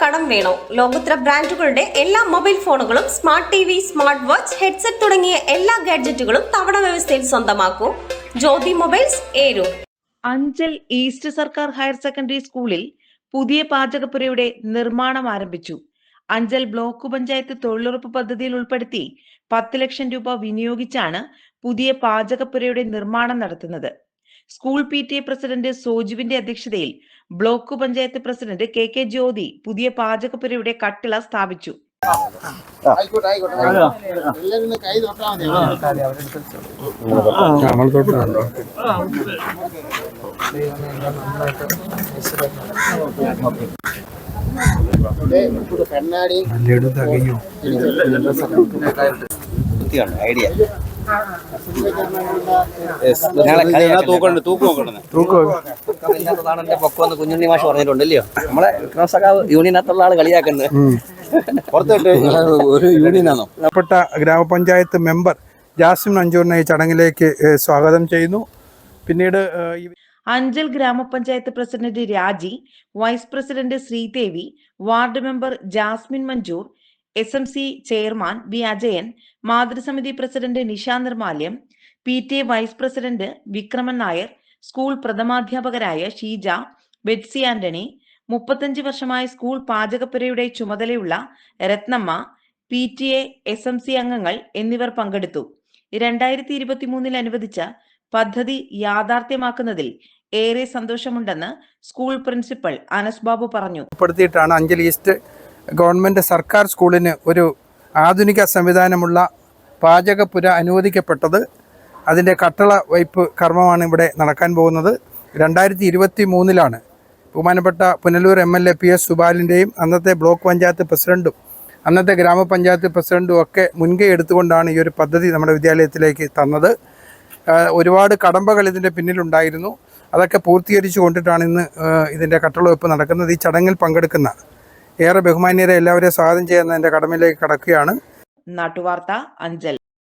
കടം വേണോ? ലോകോത്തര ബ്രാൻഡുകളുടെ എല്ലാ മൊബൈൽ ഫോണുകളും smart T V, smart watch, headset തുടങ്ങിയ എല്ലാ ഗാഡ്ജറ്റുകളും തവണ വ്യവസ്ഥയിൽ സ്വന്തമാക്കൂ. ജ്യോതി മൊബൈൽസ്, ഏരൂർ. അഞ്ചൽ ഈസ്റ്റ് സർക്കാർ ഹയർ സെക്കൻഡറി സ്കൂളിൽ പുതിയ പാചകപ്പുരയുടെ നിർമ്മാണം ആരംഭിച്ചു. അഞ്ചൽ ബ്ലോക്ക് പഞ്ചായത്ത് തൊഴിലുറപ്പ് പദ്ധതിയിൽ ഉൾപ്പെടുത്തി 10 ലക്ഷം രൂപ വിനിയോഗിച്ചാണ് പുതിയ പാചകപ്പുരയുടെ നിർമ്മാണം നടത്തുന്നത്. സ്കൂൾ PTA പ്രസിഡന്റ് സോജുവിന്റെ അധ്യക്ഷതയിൽ block panchayat president KK Jyothi പുതിയ പാചകപ്പുരയുടെ കട്ടിള സ്ഥാപിച്ചു. ഐഡിയ പൊക്കമെന്ന് കുഞ്ഞുണ്ണി മാഷ് പറഞ്ഞിട്ടുണ്ടല്ലോ. നമ്മളെ വിക്രമസഖാവ് യൂണിയനകത്തുള്ള ആള് കളിയാക്കുന്നത് ഒരു യൂണിയനാണോ? പ്പെട്ട ഗ്രാമപഞ്ചായത്ത് മെമ്പർ ജാസ്മിൻ മഞ്ചൂറിനെ ഈ ചടങ്ങിലേക്ക് സ്വാഗതം ചെയ്യുന്നു. പിന്നീട് അഞ്ചൽ ഗ്രാമപഞ്ചായത്ത് president Raji, vice president Sreedevi, ward member Jasmin Manchoor, SMC chairman V Ajayan, മാതൃസമിതി president Nisha Nirmalyam, PTA vice president Vikraman Nair, school പ്രഥമാധ്യാപകരായ ഷീജ, ബെറ്റ്സി ആന്റണി, 35 വർഷമായ സ്കൂൾ പാചകപ്പുരയുടെ ചുമതലയുള്ള രത്നമ്മ, PTA SMC അംഗങ്ങൾ എന്നിവർ പങ്കെടുത്തു. 2023 അനുവദിച്ച പദ്ധതി യാഥാർത്ഥ്യമാക്കുന്നതിൽ ഏറെ സന്തോഷമുണ്ടെന്ന് സ്കൂൾ പ്രിൻസിപ്പൽ അനസ് ബാബു പറഞ്ഞു. ഉൾപ്പെടുത്തിയിട്ടാണ് അഞ്ചൽ ഈസ്റ്റ് ഗവൺമെൻറ് സർക്കാർ സ്കൂളിന് ഒരു ആധുനിക സംവിധാനമുള്ള പാചകപ്പുര അനുവദിക്കപ്പെട്ടത്. അതിൻ്റെ കട്ടള വയ്പ് കർമ്മമാണ് ഇവിടെ നടക്കാൻ പോകുന്നത്. 2023 ബഹുമാനപ്പെട്ട പുനലൂർ MLA PS സുബാലിൻ്റെയും അന്നത്തെ ബ്ലോക്ക് പഞ്ചായത്ത് പ്രസിഡൻറ്റും അന്നത്തെ ഗ്രാമപഞ്ചായത്ത് പ്രസിഡൻറ്റും ഒക്കെ മുൻകൈ എടുത്തുകൊണ്ടാണ് ഈ ഒരു പദ്ധതി നമ്മുടെ വിദ്യാലയത്തിലേക്ക് തന്നത്. ഒരുപാട് കടമ്പകൾ ഇതിൻ്റെ പിന്നിലുണ്ടായിരുന്നു. അതൊക്കെ പൂർത്തീകരിച്ചു കൊണ്ടിട്ടാണ് ഇന്ന് ഇതിൻ്റെ കട്ടള വയ്പ് നടക്കുന്നത്. ഈ ചടങ്ങിൽ പങ്കെടുക്കുന്ന ഏറെ ബഹുമാന്യരെ എല്ലാവരെയും സ്വാഗതം ചെയ്യുന്ന എൻ്റെ കടമയിലേക്ക് കടക്കുകയാണ്. നാട്ടുവാർത്ത, അഞ്ചൽ.